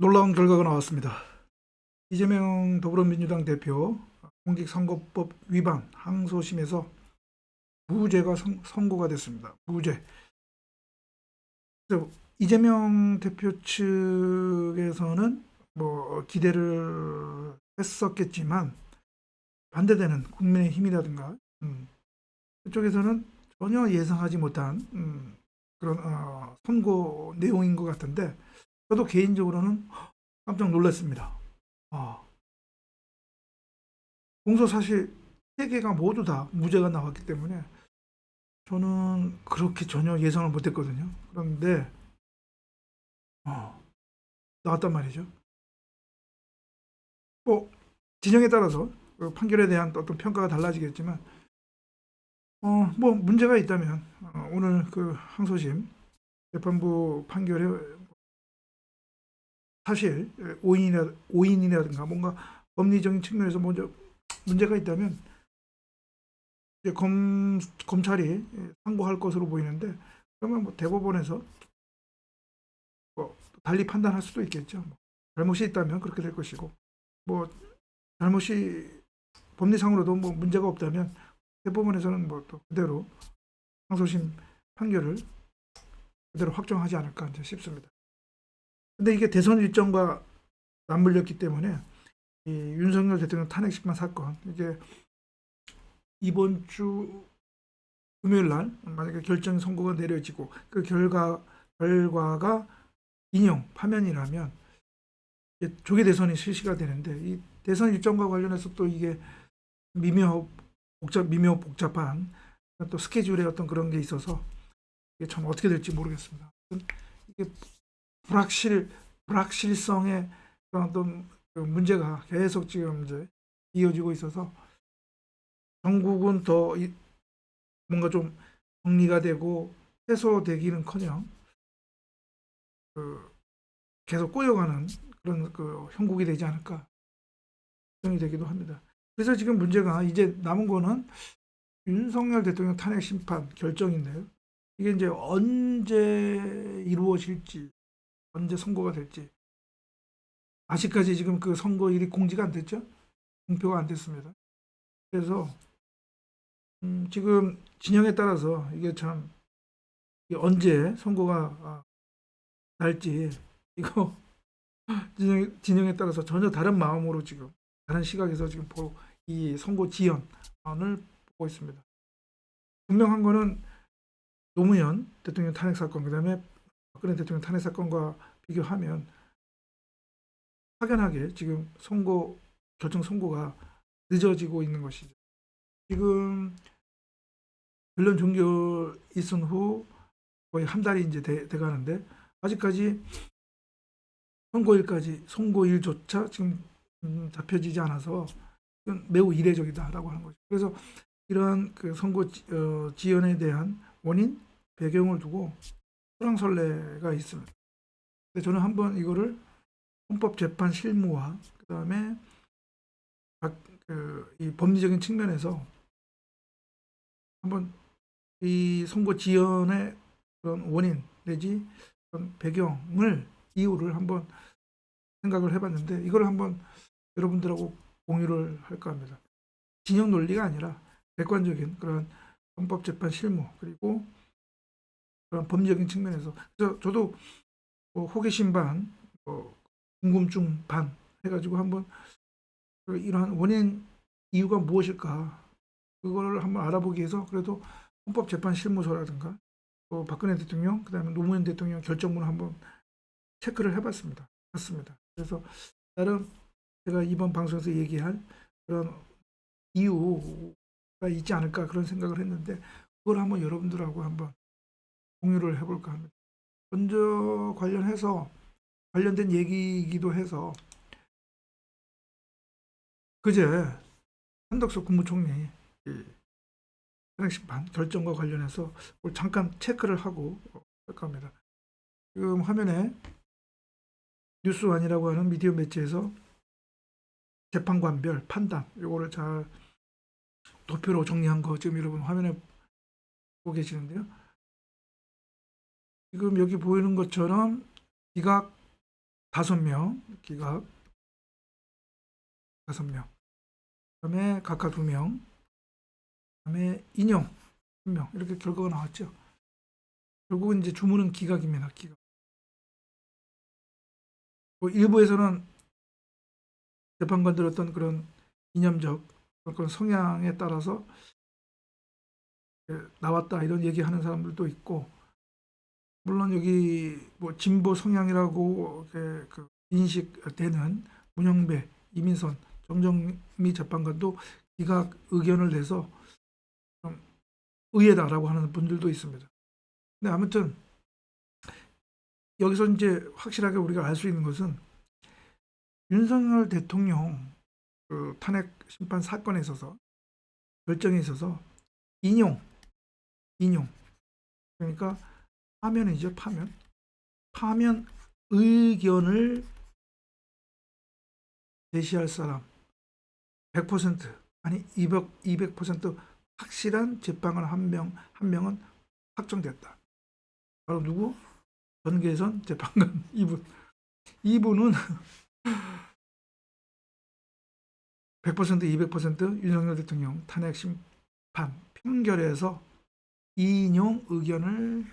놀라운 결과가 나왔습니다. 이재명 더불어민주당 대표 공직선거법 위반 항소심에서 무죄가 선고가 됐습니다. 무죄. 그래서 이재명 대표 측에서는 뭐 기대를 했었겠지만 반대되는 국민의힘이라든가 그쪽에서는 전혀 예상하지 못한 그런 선고 내용인 것 같은데 저도 개인적으로는 깜짝 놀랐습니다. 아, 공소 사실 세 개가 모두 다 무죄가 나왔기 때문에 저는 그렇게 전혀 예상을 못했거든요. 그런데 어, 나왔단 말이죠. 뭐 진영에 따라서 그 판결에 대한 어떤 평가가 달라지겠지만 뭐 문제가 있다면 오늘 그 항소심 재판부 판결에 사실 오인이라든가 뭔가 법리적인 측면에서 먼저 문제가 있다면 이제 검찰이 상고할 것으로 보이는데 그러면 뭐 대법원에서 뭐 달리 판단할 수도 있겠죠. 뭐 잘못이 있다면 그렇게 될 것이고 뭐 잘못이 법리상으로도 뭐 문제가 없다면 대법원에서는 뭐 또 그대로 항소심 판결을 그대로 확정하지 않을까 이제 싶습니다. 근데 이게 대선 일정과 맞물렸기 때문에 이 윤석열 대통령 탄핵식만 사건 이게 이번 주 금요일 날 만약에 결정 선고가 내려지고 그 결과가 인용 파면이라면 조기 대선이 실시가 되는데 이 대선 일정과 관련해서 또 이게 미묘 복잡한 또 스케줄에 어떤 그런 게 있어서 이게 참 어떻게 될지 모르겠습니다. 이게 불확실성의 그런 어떤 그 문제가 계속 지금 이제 이어지고 있어서 전국은 더 뭔가 좀 정리가 되고 해소되기는커녕 그 계속 꼬여가는 그런 그 형국이 되지 않을까 걱정이 되기도 합니다. 그래서 지금 문제가 이제 남은 거는 윤석열 대통령 탄핵 심판 결정인데요. 이게 이제 언제 이루어질지, 언제 선고가 될지 아직까지 지금 그 선고일이 공지가 안 됐죠? 공표가 안 됐습니다. 그래서 지금 진영에 따라서 이게 참 이게 언제 선고가 날지 이거 진영에 따라서 전혀 다른 마음으로 지금 다른 시각에서 지금 이 선고 지연을 보고 있습니다. 분명한 거는 노무현 대통령 탄핵 사건 그다음에 박근혜 대통령 탄핵 사건과 비교하면 확연하게 지금 결정 선고가 늦어지고 있는 것이죠. 지금 변론 종결 있은 후 거의 한 달이 이제 돼가는데 아직까지 선고일조차 지금 잡혀지지 않아서 매우 이례적이다라고 하는 거죠. 그래서 이러한 그 선고 지연에 대한 원인 배경을 두고 설랑설레가 있습니다. 근데 저는 한번 이거를 헌법재판 실무와 그다음에 이 법리적인 측면에서 한번 이 선고 지연의 그런 원인 내지 그런 배경을 이유를 한번 생각을 해봤는데 이걸 한번 여러분들하고 공유를 할까 합니다. 진영 논리가 아니라 객관적인 그런 헌법재판 실무 그리고 그런 법리적인 측면에서 그래서 저도 뭐 호기심 반, 뭐 궁금증 반 해가지고 한번 이러한 원인 이유가 무엇일까 그걸 한번 알아보기 위해서 그래도 헌법재판실무소라든가 또 박근혜 대통령 그다음에 노무현 대통령 결정문을 한번 체크를 해봤습니다. 봤습니다. 그래서 나름 제가 이번 방송에서 얘기할 그런 이유가 있지 않을까 그런 생각을 했는데 그걸 한번 여러분들하고 한번 공유를 해볼까 합니다. 먼저 관련된 얘기이기도 해서 그제 한덕수 국무총리 탄핵심판 결정과 관련해서 잠깐 체크를 하고 할까 합니다. 지금 화면에 뉴스완이라고 하는 미디어 매체에서 재판관별 판단 요거를 잘 도표로 정리한 거 지금 여러분 화면에 보고 계시는데요. 지금 여기 보이는 것처럼 기각 5명 기각 5명, 그다음에 각각 2명, 그다음에 인용 1명 이렇게 결과가 나왔죠. 결국은 이제 주문은 기각입니다. 기각. 뭐 일부에서는 재판관들 어떤 그런 이념적 그런 성향에 따라서 나왔다 이런 얘기하는 사람들도 있고, 물론 여기 뭐 진보 성향이라고 그 인식되는 문영배, 이민선, 정정미 재판관도 기각 의견을 내서 좀 의외다라고 하는 분들도 있습니다. 근데 아무튼 여기서 이제 확실하게 우리가 알 수 있는 것은 윤석열 대통령 그 탄핵 심판 사건에 있어서 결정에 있어서 인용 그러니까 파면이죠. 파면 의견을 제시할 사람 100% 아니 200% 확실한 재판관 한 명은 확정됐다. 바로 누구? 전계선 재판관 이분은 100% 200% 윤석열 대통령 탄핵 심판 평결에서 인용 의견을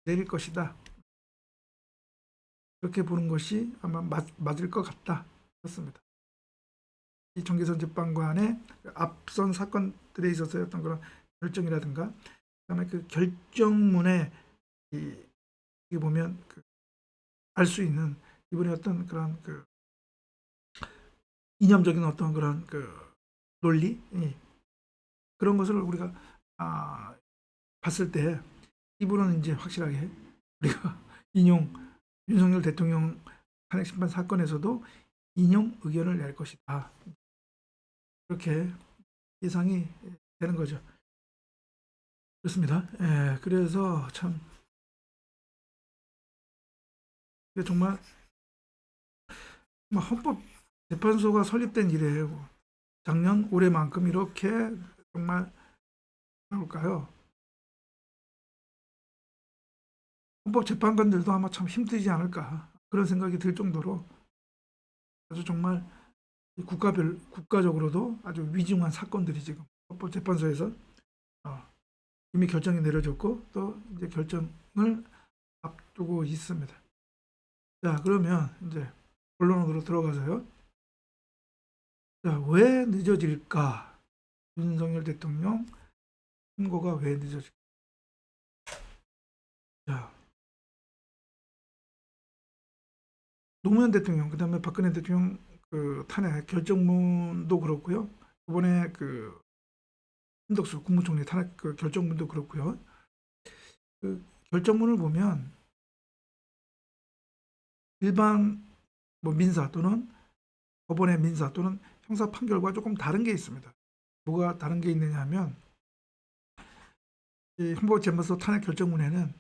내릴 것이다. 그렇게 보는 것이 아마 맞을 것 같다. 그렇습니다. 이 전계선 재판관의 앞선 사건들에 있어서의 어떤 그런 결정이라든가, 그다음에 그 결정문에 이게 보면 알 수 있는 이분의 어떤 그런 그 이념적인 어떤 그런 그 논리, 그런 것을 우리가 봤을 때 이분은 이제 확실하게 우리가 인용 윤석열 대통령 탄핵 심판 사건에서도 인용 의견을 낼 것이다. 그렇게 예상이 되는 거죠. 그렇습니다. 예, 그래서 참 정말 헌법재판소가 설립된 이래요. 작년 올해만큼 이렇게 정말 뭐랄까요? 헌법재판관들도 아마 참 힘들지 않을까 그런 생각이 들 정도로 아주 정말 국가적으로도 아주 위중한 사건들이 지금 헌법재판소에서 이미 결정이 내려졌고 또 이제 결정을 앞두고 있습니다. 자, 그러면 이제 본론으로 들어가서요. 자, 왜 늦어질까? 윤석열 대통령 선고가 왜 늦어질까? 자, 노무현 대통령, 그다음에 박근혜 대통령 그 탄핵 결정문도 그렇고요. 이번에 그 한덕수 국무총리 탄핵 그 결정문도 그렇고요. 그 결정문을 보면 일반 뭐 민사 또는 법원의 민사 또는 형사 판결과 조금 다른 게 있습니다. 뭐가 다른 게 있느냐 하면 이 헌법재판소 탄핵 결정문에는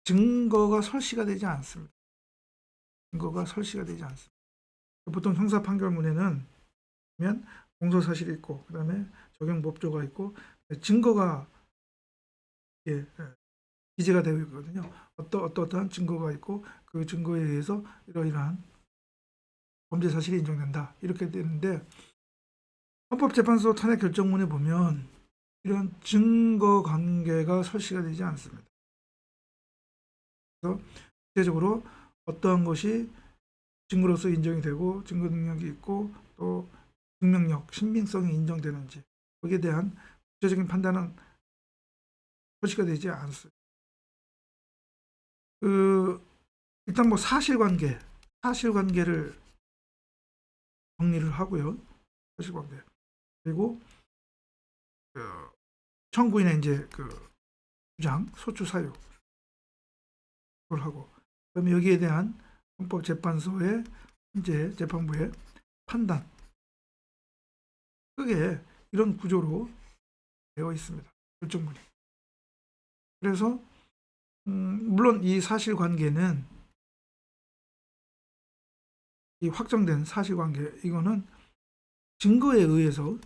증거가 설시가 되지 않습니다. 증거가 설시가 되지 않습니다. 보통 형사 판결문에는 보면 공소사실이 있고 그다음에 적용법조가 있고 증거가 기재가 되어 있거든요. 어떠한 증거가 있고 그 증거에 의해서 이러이러한 범죄 사실이 인정된다. 이렇게 되는데 헌법재판소 탄핵 결정문에 보면 이런 증거 관계가 설치가 되지 않습니다. 그래서 구체적으로 어떠한 것이 증거로서 인정이 되고 증거 능력이 있고 또 증명력, 신빙성이 인정되는지 거기에 대한 구체적인 판단은 설치가 되지 않습니다. 일단 뭐 사실관계를 정리를 하고요. 사실관계. 그리고 청구인의 이제 그 주장, 소추 사유 그걸 하고, 그다음에 여기에 대한 헌법재판소의 현재 재판부의 판단, 크게 이런 구조로 되어 있습니다. 결정문이. 그래서 물론 이 사실관계는 이 확정된 사실관계 이거는 증거에 의해서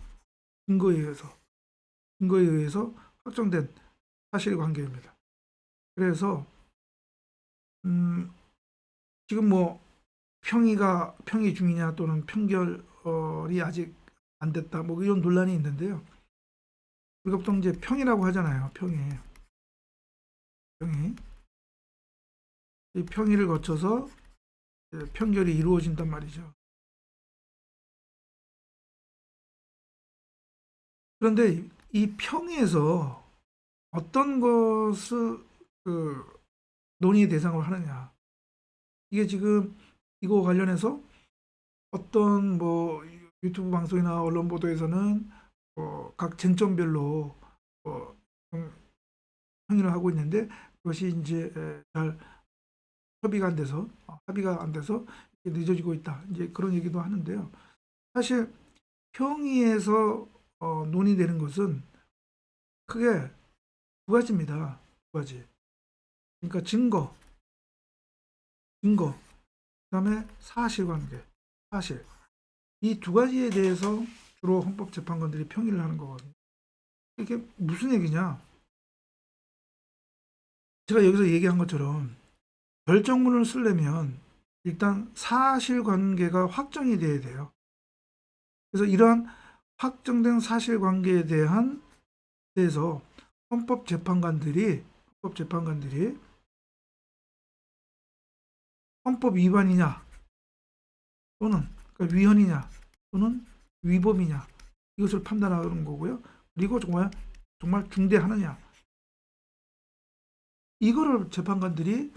확정된 사실관계입니다. 그래서 지금 뭐 평의 중이냐 또는 평결이 아직 안 됐다 뭐 이런 논란이 있는데요. 우리가 보통 이제 평이라고 하잖아요. 평이 이 평의를 거쳐서 평결이 이루어진단 말이죠. 그런데 이 평에서 어떤 것을 그 논의의 대상으로 하느냐. 이게 지금 이거 관련해서 어떤 뭐 유튜브 방송이나 언론 보도에서는 각 쟁점별로 좀 항의를 하고 있는데 그것이 이제 잘 합의가 안 돼서 늦어지고 있다. 이제 그런 얘기도 하는데요. 사실 평의에서 논의되는 것은 크게 두 가지입니다. 두 가지. 그러니까 그다음에 사실관계, 사실. 이 두 가지에 대해서 주로 헌법재판관들이 평의를 하는 거거든요. 이게 무슨 얘기냐? 제가 여기서 얘기한 것처럼 결정문을 쓰려면 일단 사실관계가 확정이 돼야 돼요. 그래서 이러한 확정된 사실관계에 대해서 헌법재판관들이 헌법 위반이냐 또는 그러니까 위헌이냐 또는 위법이냐 이것을 판단하는 거고요. 그리고 정말 중대하느냐 이거를 재판관들의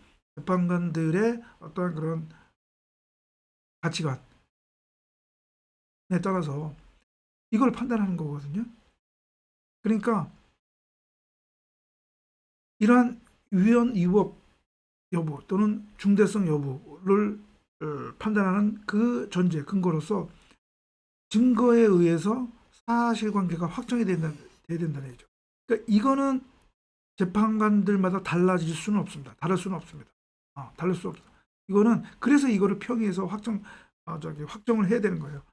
어떠한 그런 가치관에 따라서 이걸 판단하는 거거든요. 그러니까 이러한 위헌 위법 여부 또는 중대성 여부를 판단하는 그 전제 근거로서 증거에 의해서 사실관계가 확정이 돼야 된다는 얘기죠. 그러니까 이거는 재판관들마다 달라질 수는 없습니다. 다를 수는 없습니다. 다를 수 없어. 이거는 그래서 이거를 평의해서 확정을 해야 되는 거예요.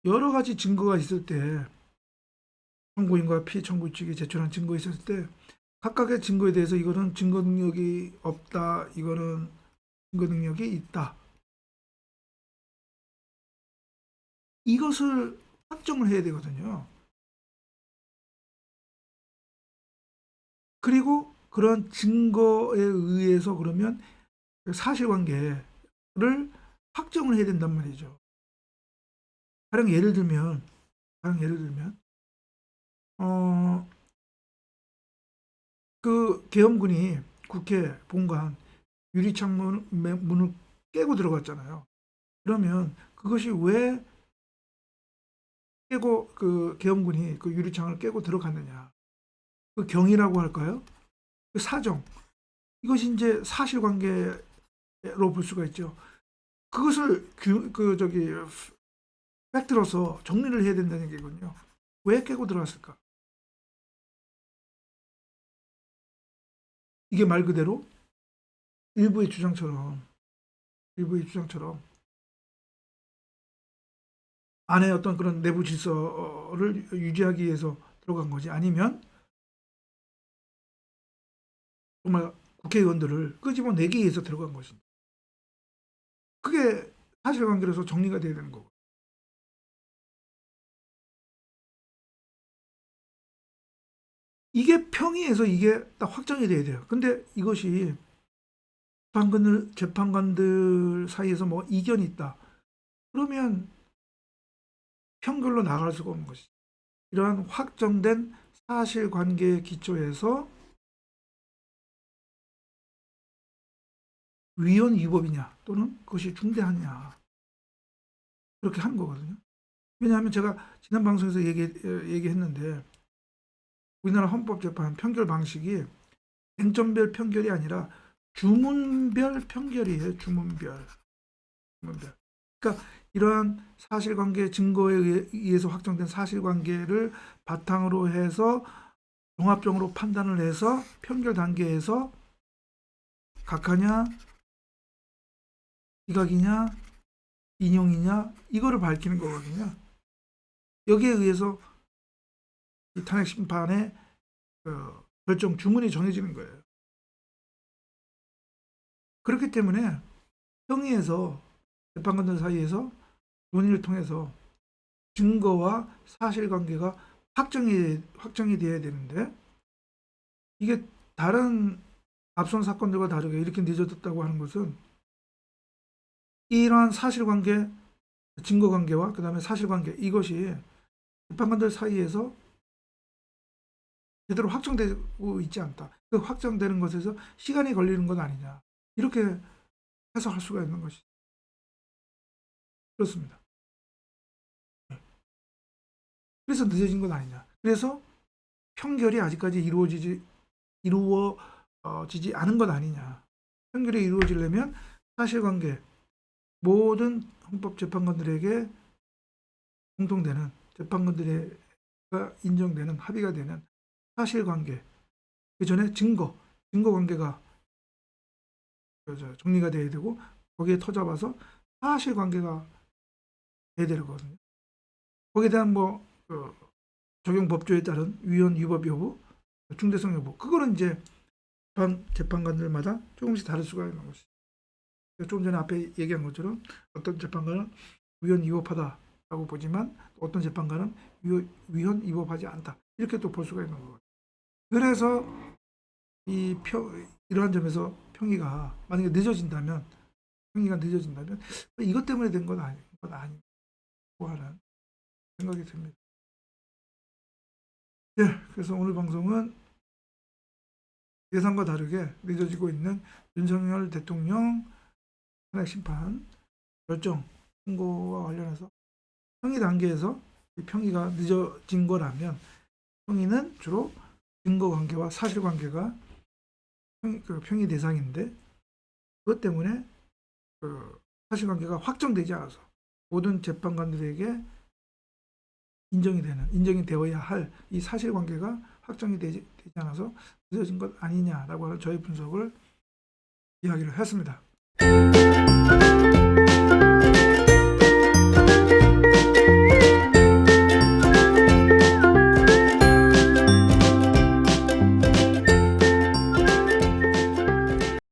여러 가지 증거가 있을 때 청구인과 피청구 측이 제출한 증거 있었을 때 각각의 증거에 대해서 이거는 증거 능력이 없다, 이거는 증거 능력이 있다. 이것을 확정을 해야 되거든요. 그리고 그런 증거에 의해서 그러면 사실관계를 확정을 해야 된단 말이죠. 가령 예를 들면 그 계엄군이 국회 본관 문을 깨고 들어갔잖아요. 그러면 그것이 왜 깨고 그 계엄군이 그 유리창을 깨고 들어갔느냐? 그 경위라고 할까요? 그 사정. 이것이 이제 사실관계로 볼 수가 있죠. 그것을 팩트로서 정리를 해야 된다는 얘기군요. 왜 깨고 들어갔을까? 이게 말 그대로 일부의 주장처럼 안에 어떤 그런 내부 질서를 유지하기 위해서 들어간 거지 아니면 정말 국회의원들을 끄집어내기 위해서 들어간 것인지 그게 사실관계로서 정리가 돼야 되는 거고 이게 평의에서 이게 딱 확정이 돼야 돼요. 근데 이것이 재판관들 사이에서 뭐 이견이 있다. 그러면 평결로 나갈 수가 없는 것이죠. 이러한 확정된 사실관계에 기초해서 위헌 위법이냐 또는 그것이 중대하냐 그렇게 하는 거거든요. 왜냐하면 제가 지난 방송에서 얘기했는데 우리나라 헌법재판 평결 방식이 쟁점별 평결이 아니라 주문별 평결이에요. 주문별. 그러니까 이러한 사실관계 증거에 의해서 확정된 사실관계를 바탕으로 해서 종합적으로 판단을 해서 평결 단계에서 각하냐 기각이냐 인용이냐 이거를 밝히는 거거든요. 여기에 의해서 이 탄핵 심판의 결정 주문이 정해지는 거예요. 그렇기 때문에 평의에서 재판관들 사이에서 논의를 통해서 증거와 사실관계가 확정이 돼야 되는데 이게 다른 앞선 사건들과 다르게 이렇게 늦어졌다고 하는 것은 이러한 사실관계, 증거관계와 그 다음에 사실관계 이것이 재판관들 사이에서 제대로 확정되고 있지 않다. 그 확정되는 것에서 시간이 걸리는 것 아니냐. 이렇게 해석할 수가 있는 것이죠. 그렇습니다. 그래서 늦어진 것 아니냐. 그래서 평결이 아직까지 이루어지지 않은 것 아니냐. 평결이 이루어지려면 사실관계, 모든 헌법재판관들에게 공통되는 재판관들에게 인정되는 합의가 되는 사실관계, 그 전에 증거관계가 정리가 돼야 되고 거기에 터잡아서 사실관계가 돼야 되거든요. 거기에 대한 적용 법조에 따른 위헌 위법 여부, 중대성 여부, 그거는 이제 재판관들마다 조금씩 다를 수가 있는 것이죠. 조금 전에 앞에 얘기한 것처럼 어떤 재판관은 위헌 위법하다라고 보지만 어떤 재판관은 위헌 위법하지 않다, 이렇게 또 볼 수가 있는 거거든요. 그래서 이러한 점에서 만약에 늦어진다면 이것 때문에 된 건 아니고 하는 생각이 듭니다. 네, 그래서 오늘 방송은 예상과 다르게 늦어지고 있는 윤석열 대통령 탄핵 심판 결정 선고와 관련해서 평의 단계에서 평의가 늦어진 거라면 평의는 주로 증거관계와 사실관계가 평의 대상인데 그것 때문에 사실관계가 확정되지 않아서 모든 재판관들에게 인정이 되어야 할 이 사실관계가 확정이 되지 않아서 늦어진 것 아니냐라고 하는 저희 분석을 이야기를 했습니다.